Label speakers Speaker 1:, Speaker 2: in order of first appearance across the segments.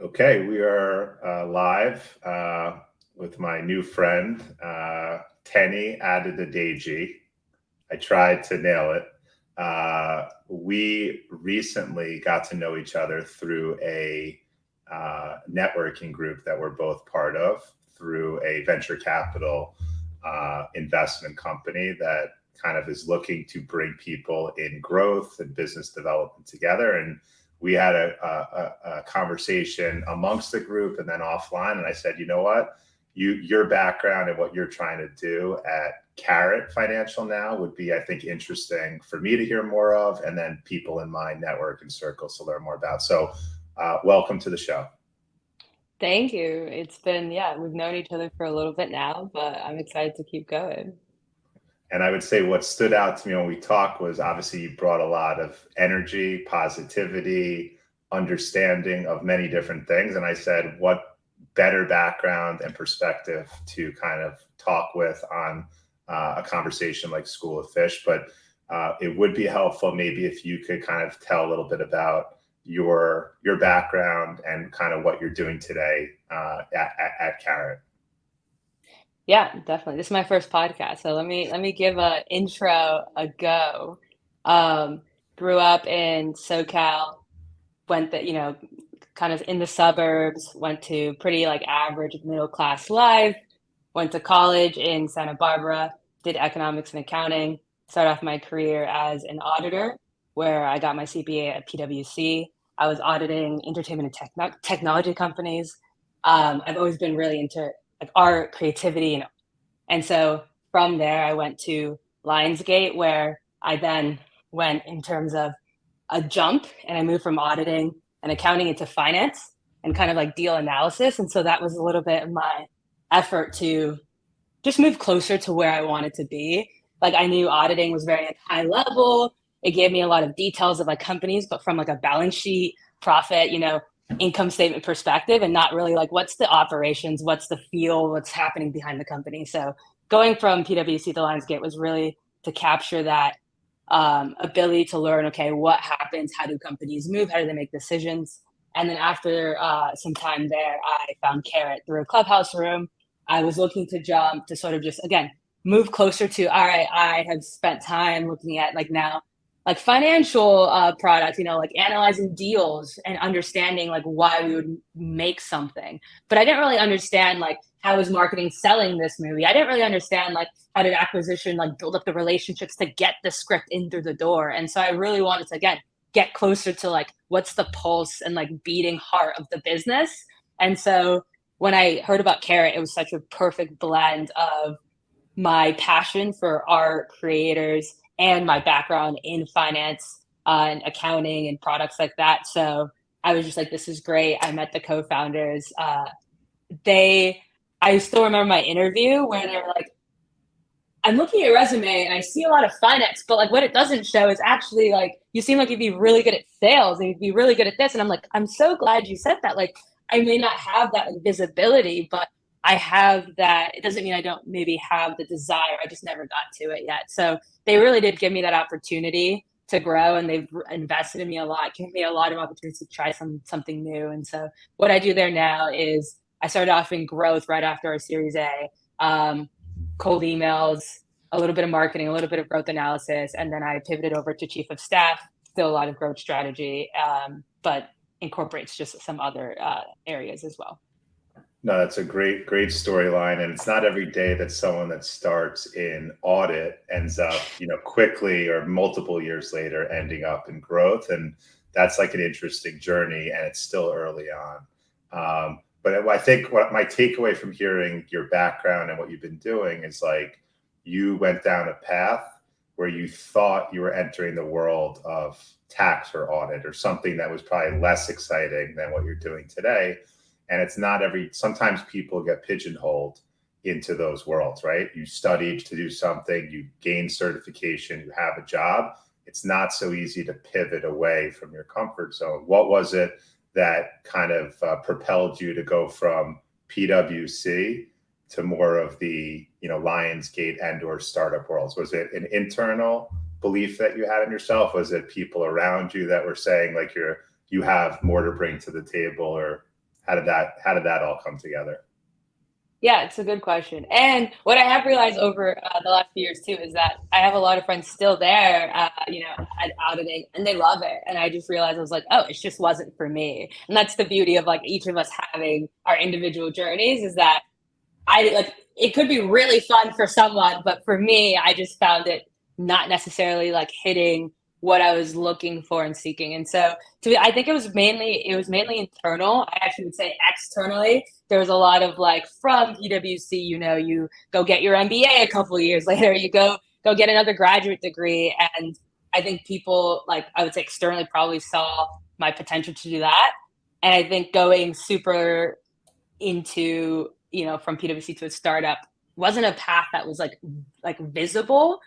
Speaker 1: Okay, we are live with my new friend, Teni Adedeji. I tried to nail it. We recently got to know each other through a networking group that we're both part of through a venture capital investment company that kind of is looking to bring people in growth and business development together. And we had a conversation amongst the group and then offline. And I said, you know what? Your background and what you're trying to do at Karat Financial now would be, I think, interesting for me to hear more of, and then people in my network and circles to learn more about. So welcome to the show.
Speaker 2: Thank you. It's been, yeah, we've known each other for a little bit now, but I'm excited to keep going.
Speaker 1: And I would say what stood out to me when we talked was obviously you brought a lot of energy, positivity, understanding of many different things. And I said, what better background and perspective to kind of talk with on a conversation like School of Fish. But it would be helpful maybe if you could kind of tell a little bit about your background and kind of what you're doing today at Carrot.
Speaker 2: Yeah, definitely. This is my first podcast, so let me give a intro a go. Um, Grew up in SoCal, went the, kind of in the suburbs, went to pretty like average middle class life, went to college in Santa Barbara, did economics and accounting, started off my career as an auditor, where I got my CPA at PWC. I was auditing entertainment and technology companies. I've always been really into like art, creativity, and so from there I went to Lionsgate, where I then went in terms of a jump, and I moved from auditing and accounting into finance and kind of like deal analysis. And so that was a little bit of my effort to just move closer to where I wanted to be. Like I knew auditing was very like, high level. It gave me a lot of details of like companies, but from like a balance sheet, profit, income statement perspective, and not really like what's the operations, what's the feel, what's happening behind the company. So going from PwC to Lionsgate was really to capture that ability to learn, okay, what happens, how do companies move, how do they make decisions. And then after some time there, I found Carrot through a clubhouse room. I was looking to jump to sort of just, again, move closer to, all right, I have spent time looking at like now, like financial products, like analyzing deals and understanding like why we would make something. But I didn't really understand like how was marketing selling this movie. I didn't really understand like how did acquisition like build up the relationships to get the script in through the door. And so I really wanted to, again, get closer to like what's the pulse and like beating heart of the business. And so when I heard about Carrot, it was such a perfect blend of my passion for art creators and my background in finance and accounting and products like that. So I was just like, this is great. I met the co-founders. They, I still remember my interview where they were like, I'm looking at your resume and I see a lot of finance, but like what it doesn't show is actually like you seem like you'd be really good at sales and you'd be really good at this. And I'm like, I'm so glad you said that. Like I may not have that like, visibility, but I have that. It doesn't mean I don't maybe have the desire. I just never got to it yet. So they really did give me that opportunity to grow, and they've invested in me a lot, gave me a lot of opportunities to try something new. And so what I do there now is I started off in growth right after our Series A. Cold emails, a little bit of marketing, a little bit of growth analysis, and then I pivoted over to chief of staff. Still a lot of growth strategy, but incorporates just some other areas as well.
Speaker 1: No, that's a great storyline. And it's not every day that someone that starts in audit ends up, quickly or multiple years later ending up in growth. And that's like an interesting journey, and it's still early on. But I think what my takeaway from hearing your background and what you've been doing is like you went down a path where you thought you were entering the world of tax or audit or something that was probably less exciting than what you're doing today. And it's not sometimes people get pigeonholed into those worlds, right? You studied to do something, you gained certification, you have a job. It's not so easy to pivot away from your comfort zone. What was it that kind of propelled you to go from PwC to more of the Lionsgate and or startup worlds? Was it an internal belief that you had in yourself? Was it people around you that were saying like you have more to bring to the table, or how did that all come together?
Speaker 2: Yeah, it's a good question. And what I have realized over the last few years too is that I have a lot of friends still there, at auditing, and they love it. And I just realized I was like, oh, it just wasn't for me. And that's the beauty of like each of us having our individual journeys, is that I like it could be really fun for someone, but for me, I just found it not necessarily like hitting what I was looking for and seeking. And so I think it was mainly internal. I actually would say externally. There was a lot of like from PWC, you go get your MBA a couple of years later, you go get another graduate degree. And I think people like I would say externally probably saw my potential to do that. And I think going super into from PwC to a startup wasn't a path that was like visible.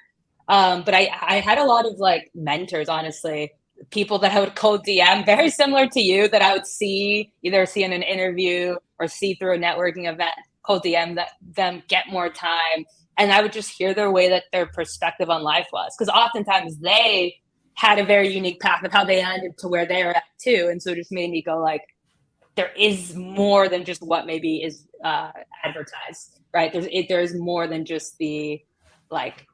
Speaker 2: But I had a lot of like mentors, honestly, people that I would cold DM, very similar to you, that I would either see in an interview or see through a networking event, cold DM them get more time, and I would just hear their perspective on life was, because oftentimes they had a very unique path of how they ended to where they were at too, and so it just made me go like, there is more than just what maybe is advertised, right? There's more than just the like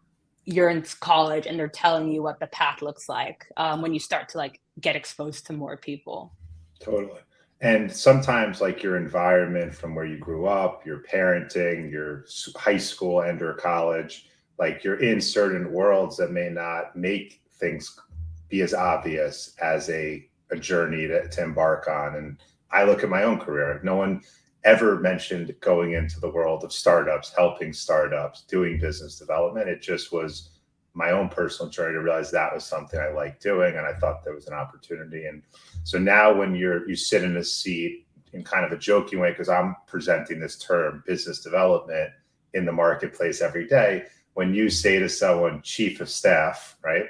Speaker 2: you're in college and they're telling you what the path looks like when you start to like get exposed to more people.
Speaker 1: Totally. And sometimes like your environment from where you grew up, your parenting, your high school and or college, like you're in certain worlds that may not make things be as obvious as a journey to embark on. And I look at my own career. No one ever mentioned going into the world of startups, helping startups, doing business development. It just was my own personal journey to realize that was something I liked doing, and I thought there was an opportunity. And so now when you sit in a seat in kind of a joking way, because I'm presenting this term business development in the marketplace every day, when you say to someone chief of staff, right?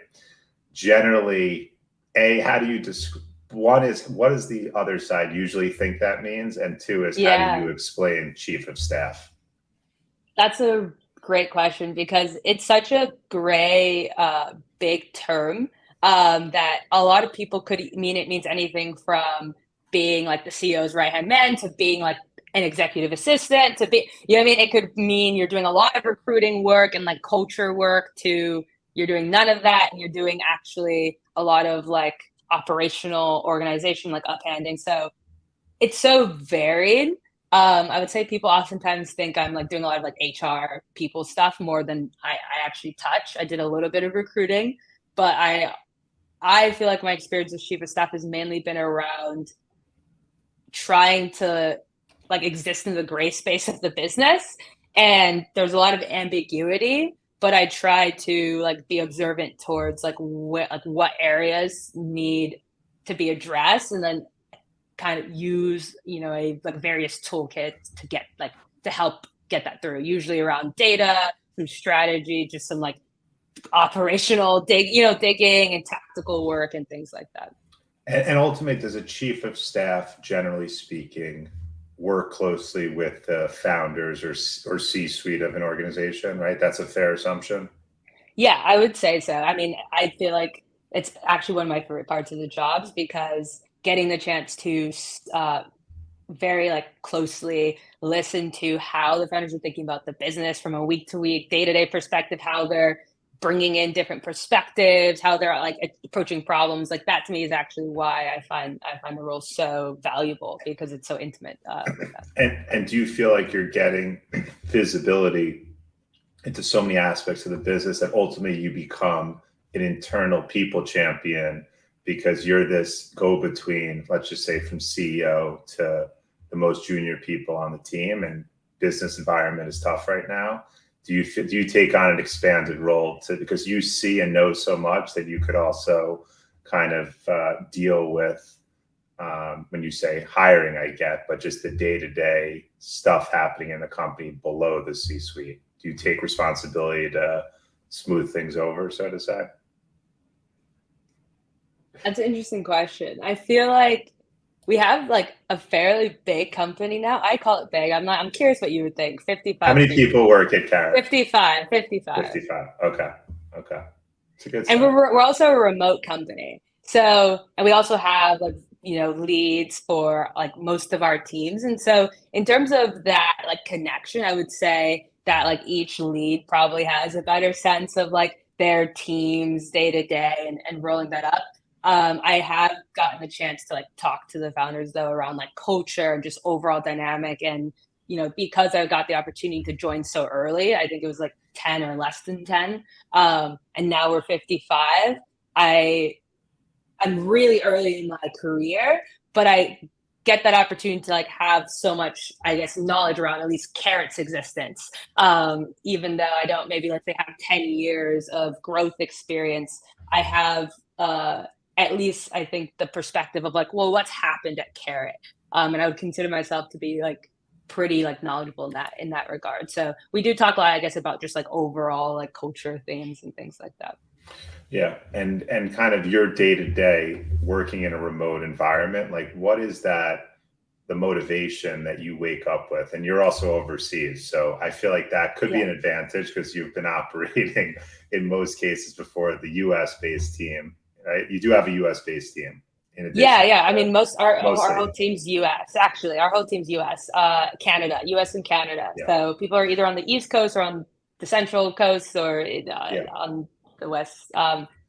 Speaker 1: Generally, how do you describe? One is, what does the other side usually think that means? And two is, how do you explain chief of staff?
Speaker 2: That's a great question, because it's such a gray, big term that a lot of people could mean it means anything from being like the CEO's right hand man to being like an executive assistant to be, what I mean? It could mean you're doing a lot of recruiting work and like culture work to you're doing none of that and you're doing actually a lot of like operational organization, like uphanding. So it's so varied. I would say people oftentimes think I'm like doing a lot of like HR people stuff more than I actually touch. I did a little bit of recruiting, but I feel like my experience as chief of staff has mainly been around trying to like exist in the gray space of the business. And there's a lot of ambiguity, but I try to like be observant towards like what areas need to be addressed, and then kind of use a like various toolkits to get like to help get that through, usually around data, some strategy, just some like operational digging and tactical work and things like that.
Speaker 1: And ultimately, does a chief of staff, generally speaking, work closely with the founders or C-suite of an organization, right? That's a fair assumption.
Speaker 2: Yeah, I would say so. I mean, I feel like it's actually one of my favorite parts of the jobs, because getting the chance to very like closely listen to how the founders are thinking about the business from a week to week, day to day perspective, how they're bringing in different perspectives, how they're like approaching problems. Like that to me is actually why I find the role so valuable, because it's so intimate with them.
Speaker 1: And do you feel like you're getting visibility into so many aspects of the business that ultimately you become an internal people champion, because you're this go-between, let's just say from CEO to the most junior people on the team, and business environment is tough right now? Do you take on an expanded role because you see and know so much that you could also kind of deal with when you say hiring, I get, but just the day-to-day stuff happening in the company below the C-suite? Do you take responsibility to smooth things over, so to say?
Speaker 2: That's an interesting question. I feel like we have like a fairly big company now. I call it big. I'm curious what you would think.
Speaker 1: How
Speaker 2: 55
Speaker 1: many
Speaker 2: people.
Speaker 1: people work at Karat?
Speaker 2: 55.
Speaker 1: 55. Okay. It's a good
Speaker 2: And
Speaker 1: start.
Speaker 2: we're also a remote company. So, and we also have like leads for like most of our teams. And so in terms of that like connection, I would say that like each lead probably has a better sense of like their team's day to day and rolling that up. I have gotten a chance to like talk to the founders though around like culture and just overall dynamic. And, because I got the opportunity to join so early, I think it was like 10 or less than 10. And now we're 55. I'm really early in my career, but I get that opportunity to like have so much, I guess, knowledge around at least Karat's existence. Even though I don't maybe let's say have 10 years of growth experience, I have at least I think the perspective of like, well, what's happened at Karat? And I would consider myself to be like pretty like knowledgeable in that regard. So we do talk a lot, I guess, about just like overall like culture themes and things like that.
Speaker 1: Yeah, and kind of your day to day working in a remote environment, like what is that the motivation that you wake up with? And you're also overseas, so I feel like that could be
Speaker 2: Yeah.
Speaker 1: an advantage because you've been operating in most cases before the U.S. based team, right? You do have a U.S. based team in
Speaker 2: Yeah,
Speaker 1: addition
Speaker 2: yeah. I
Speaker 1: to
Speaker 2: mean, most our
Speaker 1: mostly,
Speaker 2: whole team's US. Actually, our whole team's US, Canada, US and Canada.
Speaker 1: yeah,
Speaker 2: So people are either on the East Coast or on the Central Coast or
Speaker 1: yeah.
Speaker 2: on the West.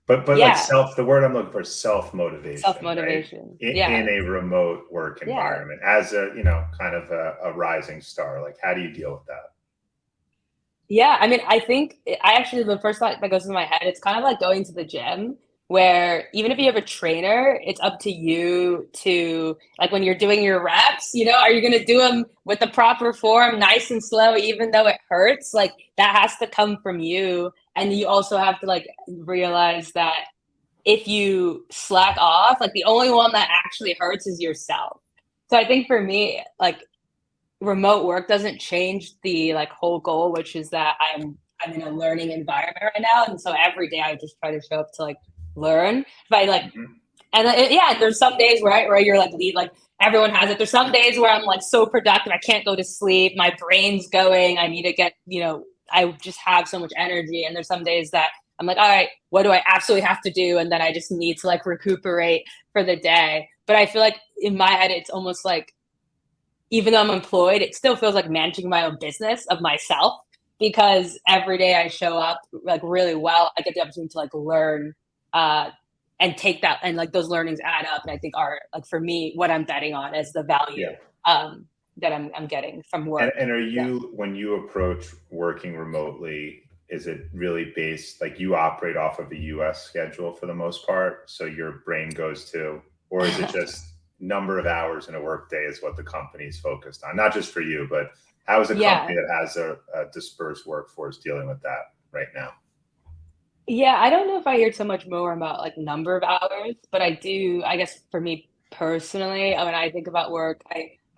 Speaker 1: But like
Speaker 2: Yeah,
Speaker 1: self, the word I'm looking for is self
Speaker 2: self
Speaker 1: motivation, right?
Speaker 2: motivation.
Speaker 1: In
Speaker 2: Yeah,
Speaker 1: a remote work
Speaker 2: yeah,
Speaker 1: environment, as a kind of a rising star. Like, how do you deal with that?
Speaker 2: yeah. I mean, I think I actually the first thought that goes through my head, it's kind of like going to the gym. Where even if you have a trainer, it's up to you to like when you're doing your reps, are you going to do them with the proper form, nice and slow, even though it hurts? Like that has to come from you. And you also have to like realize that if you slack off, like the only one that actually hurts is yourself. So I think for me, like remote work doesn't change the like whole goal, which is that I'm in a learning environment right now, and so every day I just try to show up to like learn. If I like,
Speaker 1: Mhm.
Speaker 2: and yeah, there's some days where you're like lead, like everyone has it. There's some days where I'm like so productive, I can't go to sleep, my brain's going, I need to get, I just have so much energy, and there's some days that I'm like, all right, what do I absolutely have to do, and then I just need to like recuperate for the day. But I feel like in my head, it's almost like even though I'm employed, it still feels like managing my own business of myself because every day I show up like really well. I get the opportunity to like learn uh, and take that and like those learnings add up. And I think are like for me, what I'm betting on is the
Speaker 1: Yeah.
Speaker 2: value that I'm getting from
Speaker 1: And,
Speaker 2: work.
Speaker 1: and are
Speaker 2: Yeah.
Speaker 1: you, when you approach working remotely, is it really based, like you operate off of a US schedule for the most part? So your brain goes to, or is it just number of hours in a workday is what the company's focused on? Not just for you, but how is a company
Speaker 2: Yeah.
Speaker 1: that has a dispersed workforce dealing with that right now?
Speaker 2: Yeah, I don't know if I hear so much more about like number of hours, but I do, I guess for me personally, when I think about work,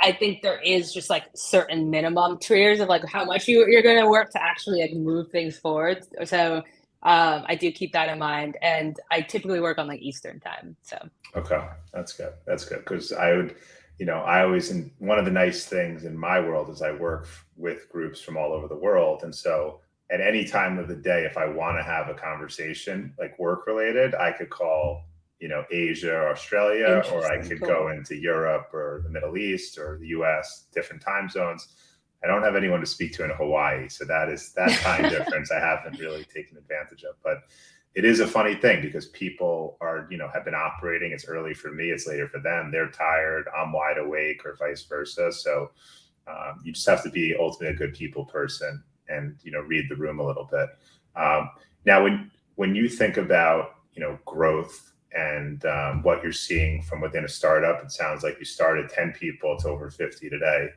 Speaker 2: I think there is just like certain minimum tiers of like how much you're going to work to actually like move things forward. So I do keep that in mind, and I typically work on like Eastern time. So
Speaker 1: Okay, that's good. That's good because I would, I always, and one of the nice things in my world is I work with groups from all over the world, and so at any time of the day, if I want to have a conversation like work related, I could call, Asia or Australia, or I
Speaker 2: interesting,
Speaker 1: could
Speaker 2: cool.
Speaker 1: go into Europe or the Middle East or the U.S. Different time zones. I don't have anyone to speak to in Hawaii, so that time difference I haven't really taken advantage of, but it is a funny thing because people are, have been operating. It's early for me, it's later for them. They're tired, I'm wide awake, or vice versa. So you just have to be ultimately a good people person and read the room a little bit. Now, when you think about growth and what you're seeing from within a startup, it sounds like you started 10 people to over 50 today.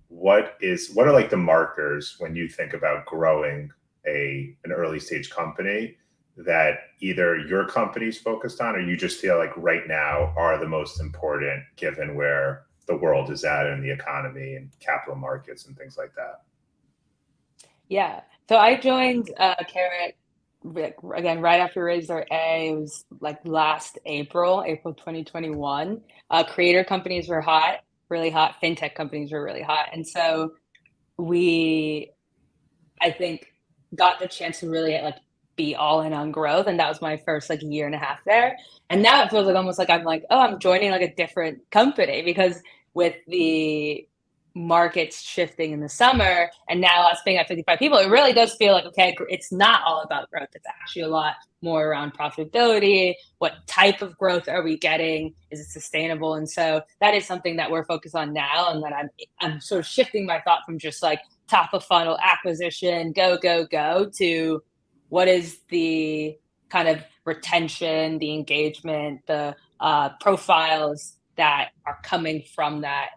Speaker 1: What are like the markers when you think about growing an early stage company that either your company's focused on or you just feel like right now are the most important given where the world is at in the economy and capital markets and things like that?
Speaker 2: Yeah. So I joined Carrot again right after Raise Our A. It was like last April 2021. Creator companies were hot, really hot. Fintech companies were really hot, and so we, I think, got the chance to really like be all in on growth. And that was my first like year and a half there. And now it feels like almost like I'm like, oh, I'm joining like a different company, because with the markets shifting in the summer and now us being at 55 people, it really does feel like, okay, it's not all about growth. It's actually a lot more around profitability. What type of growth are we getting? Is it sustainable? And so that is something that we're focused on now. And then I'm sort of shifting my thought from just like top of funnel acquisition, go, go, go, to what is the kind of retention, the engagement, the profiles that are coming from that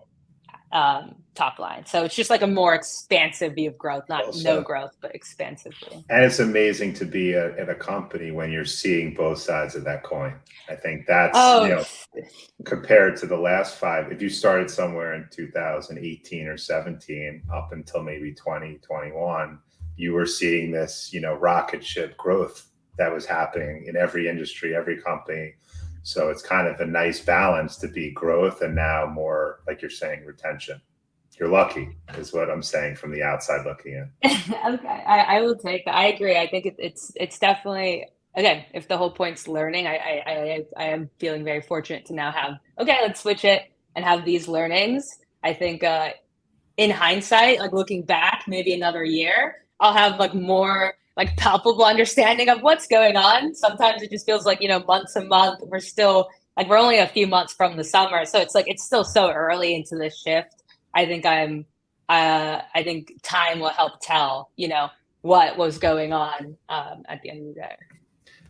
Speaker 2: top line. So it's just like a more expansive view of growth, not
Speaker 1: Also,
Speaker 2: no growth, but expansively.
Speaker 1: and it's amazing to be at a company when you're seeing both sides of that coin. I think that's,
Speaker 2: Oh,
Speaker 1: compared to the last five, if you started somewhere in 2018 or 17 up until maybe 2021, you were seeing this, rocket ship growth that was happening in every industry, every company. So it's kind of a nice balance to be growth and now more, like you're saying, retention. You're lucky, is what I'm saying from the outside looking in.
Speaker 2: okay. I will take that. I agree. I think it's definitely, again, if the whole point's learning, I am feeling very fortunate to now have, okay, let's switch it and have these learnings. I think in hindsight, like looking back, maybe another year, I'll have like more like palpable understanding of what's going on. Sometimes it just feels like, months and months, we're only a few months from the summer. So it's like, it's still so early into this shift. I think I think time will help tell, what was going on at the end of the day.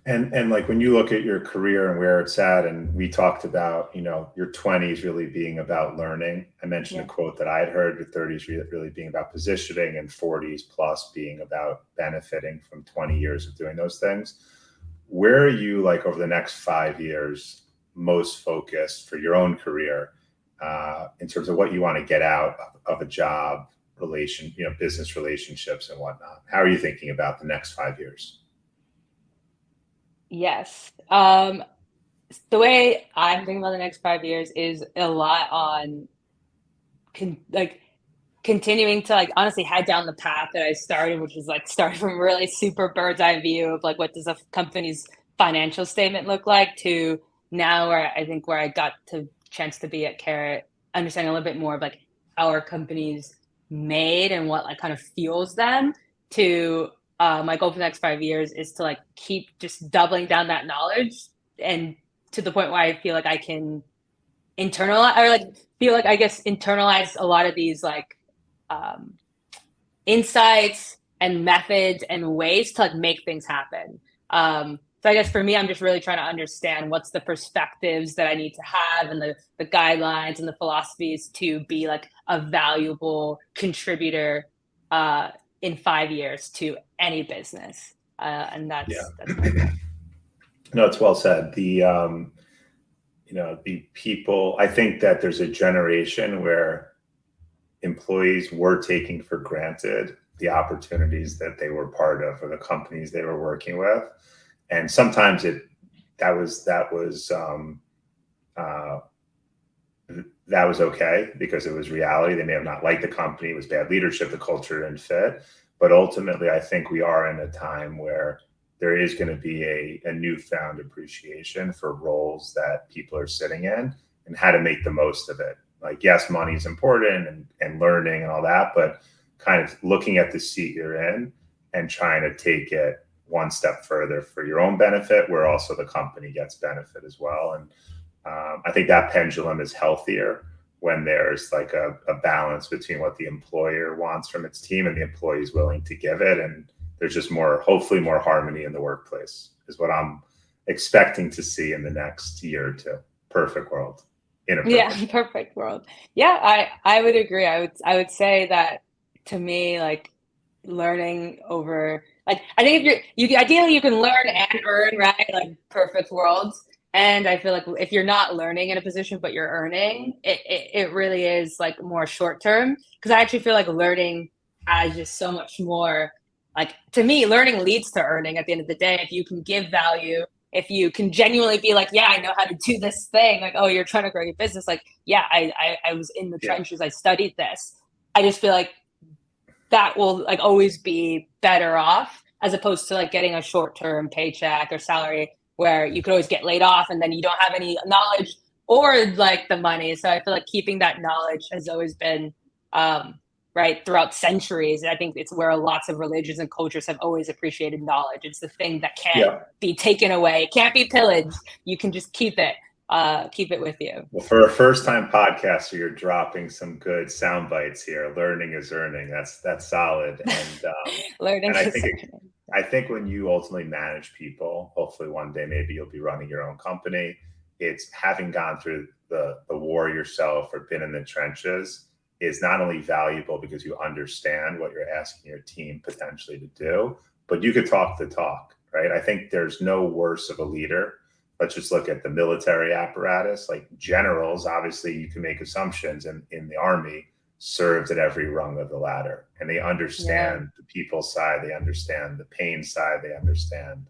Speaker 1: And like when you look at your career and where it's at, and we talked about, your 20s really being about learning. I mentioned
Speaker 2: Yeah.
Speaker 1: a quote that I had heard, your 30s really being about positioning, and 40s plus being about benefiting from 20 years of doing those things. Where are you, like, over the next 5 years, most focused for your own career in terms of what you want to get out of a job, business relationships and whatnot? How are you thinking about the next 5 years?
Speaker 2: Yes. The way I'm thinking about the next 5 years is a lot on like continuing to like honestly head down the path that I started, which is like starting from really super bird's eye view of like what does a company's financial statement look like, to now where I got to chance to be at Carrot, understanding a little bit more of like how our companies made and what like kind of fuels them, to my goal for the next 5 years is to like keep just doubling down that knowledge, and to the point where I feel like I can internalize, or like feel like I guess internalize a lot of these like um, insights and methods and ways to like make things happen. So I guess for me, I'm just really trying to understand what's the perspectives that I need to have, and the guidelines and the philosophies to be like a valuable contributor in 5 years to any business. And
Speaker 1: Yeah.
Speaker 2: that's my goal.
Speaker 1: No, it's well said. The people, I think that there's a generation where employees were taking for granted the opportunities that they were part of or the companies they were working with. And sometimes uh, that was okay because it was reality. They may have not liked the company. It was bad leadership. The culture didn't fit. But ultimately, I think we are in a time where there is going to be a newfound appreciation for roles that people are sitting in and how to make the most of it. Like, yes, money is important and learning and all that, but kind of looking at the seat you're in and trying to take it one step further for your own benefit, where also the company gets benefit as well. And I think that pendulum is healthier when there's like a balance between what the employer wants from its team and the employee is willing to give it. And there's just hopefully more harmony in the workplace is what I'm expecting to see in the next year or two. Perfect world. In a
Speaker 2: Yeah,
Speaker 1: perfect.
Speaker 2: perfect world. Yeah, I would agree. I would say that to me, like learning over like I think if you ideally you can learn and earn, right? Like perfect worlds. And I feel like if you're not learning in a position but you're earning, it really is like more short term. Because I actually feel like learning has just so much more, like to me, learning leads to earning at the end of the day. If you can give value, if you can genuinely be like, yeah, I know how to do this thing, like, oh, you're trying to grow your business, like, yeah, I was in the
Speaker 1: Yeah.
Speaker 2: trenches, I studied this. I just feel like that will like always be better off as opposed to like getting a short-term paycheck or salary where you could always get laid off and then you don't have any knowledge or like the money. So I feel like keeping that knowledge has always been right throughout centuries. I think it's where lots of religions and cultures have always appreciated knowledge. It's the thing that can't
Speaker 1: Yeah.
Speaker 2: be taken away, it can't be pillaged. You can just keep it with you.
Speaker 1: Well, for a first-time podcaster, you're dropping some good sound bites here. Learning is earning. That's solid. And
Speaker 2: Learning
Speaker 1: and I
Speaker 2: is
Speaker 1: think
Speaker 2: learning.
Speaker 1: I think when you ultimately manage people, hopefully one day maybe you'll be running your own company. It's having gone through the war yourself or been in the trenches is not only valuable because you understand what you're asking your team potentially to do, but you could talk the talk, right? I think there's no worse of a leader. Let's just look at the military apparatus. Like generals, obviously you can make assumptions, and in the army served at every rung of the ladder, and they understand the people side, they understand the pain side, they understand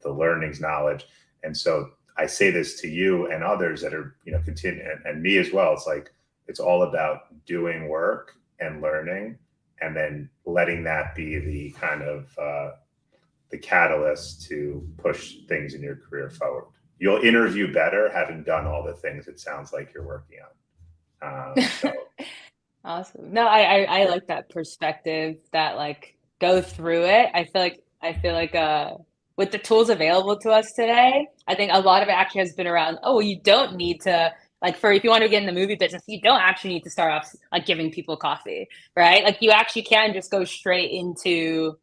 Speaker 1: the learnings knowledge. And so I say this to you and others that are, continue, and me as well. It's like, it's all about doing work and learning, and then letting that be the kind of the catalyst to push things in your career forward. You'll interview better having done all the things it sounds like you're working on.
Speaker 2: Awesome. No, I like that perspective that like go through it. I feel like with the tools available to us today, I think a lot of it actually has been around, oh, you don't need to like for if you want to get in the movie business, you don't actually need to start off like giving people coffee, right? Like you actually can just go straight into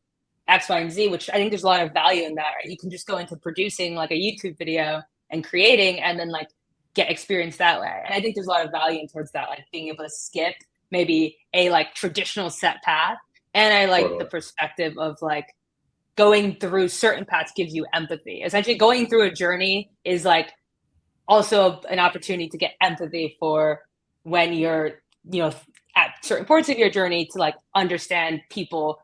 Speaker 2: X, Y, and Z, which I think there's a lot of value in that, right? You can just go into producing like a YouTube video and creating and then like get experience that way. And I think there's a lot of value in towards that, like being able to skip maybe a like traditional set path. And I like the perspective of like going through certain paths gives you empathy. Essentially going through a journey is like also an opportunity to get empathy for when you're, at certain points of your journey to like understand people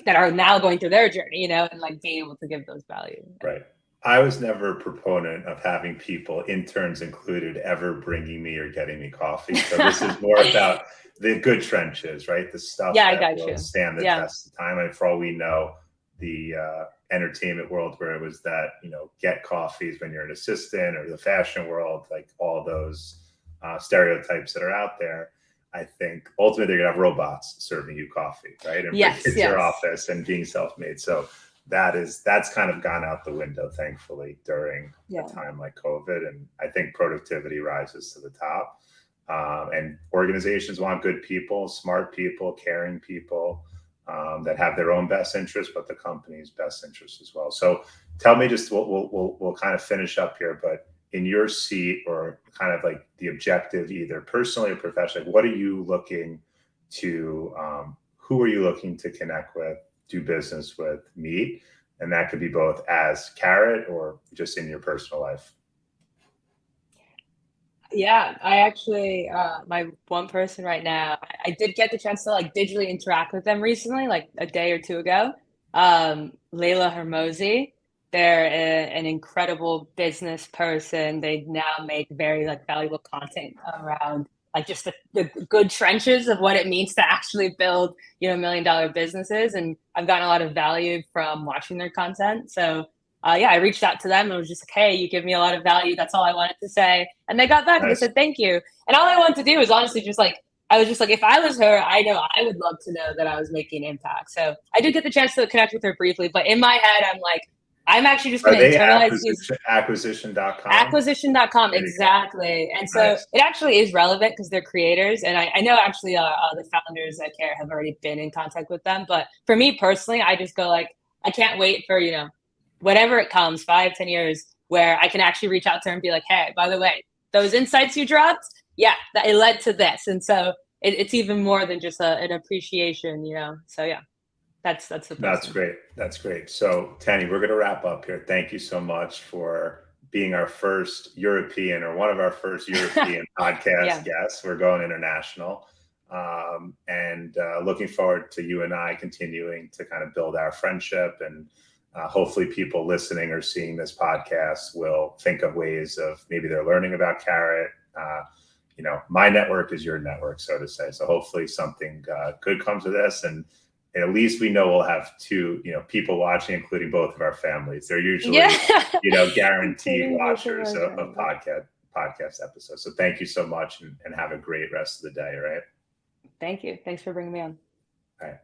Speaker 2: that are now going through their journey, and like being able to give those values.
Speaker 1: Right. I was never a proponent of having people, interns included, ever bringing me or getting me coffee. So this is more about the good trenches, right? The stuff that will stand the test of time. And for all we know, the entertainment world where it was that, get coffees when you're an assistant, or the fashion world, like all those stereotypes that are out there. I think ultimately they're gonna have robots serving you coffee, right? And bring it to your office and being self-made. So that's kind of gone out the window, thankfully, during a time like COVID. And I think productivity rises to the top. And organizations want good people, smart people, caring people that have their own best interest, but the company's best interest as well. So tell me, just we'll kind of finish up here, but in your seat, or kind of like the objective, either personally or professionally, what are you looking to, who are you looking to connect with, do business with, meet? And that could be both as Karat or just in your personal life.
Speaker 2: Yeah, I actually, my one person right now, I did get the chance to like digitally interact with them recently, like a day or two ago. Layla Hermosi, they're an incredible business person. They now make very like valuable content around like just the good trenches of what it means to actually build, $1 million businesses. And I've gotten a lot of value from watching their content. So I reached out to them and was just like, hey, you give me a lot of value. That's all I wanted to say. And they got back and they said, thank you. And all I wanted to do was honestly just like, I was just like, if I was her, I know I would love to know that I was making an impact. So I did get the chance to connect with her briefly, but in my head, I'm like, I'm actually just going to internalize these.
Speaker 1: Acquisition.com?
Speaker 2: Acquisition.com, exactly. And so it actually is relevant because they're creators. And I know actually the founders at Care have already been in contact with them. But for me personally, I just go like, I can't wait for, whatever it comes, 5-10 years, where I can actually reach out to her and be like, hey, by the way, those insights you dropped, that it led to this. And so it's even more than just an appreciation, So that's the person.
Speaker 1: That's great. So Teni, we're going to wrap up here. Thank you so much for being our first European, or one of our first European podcast guests. We're going international. And looking forward to you and I continuing to kind of build our friendship, and hopefully people listening or seeing this podcast will think of ways of maybe they're learning about Karat. My network is your network, so to say. So hopefully something good comes of this. And at least we know we'll have two, people watching, including both of our families. They're usually,
Speaker 2: Yeah.
Speaker 1: guaranteed
Speaker 2: Including both of
Speaker 1: watchers
Speaker 2: our
Speaker 1: of
Speaker 2: families.
Speaker 1: podcast episodes. So thank you so much, and have a great rest of the day. Right.
Speaker 2: Thank you. Thanks for bringing me on.
Speaker 1: All right.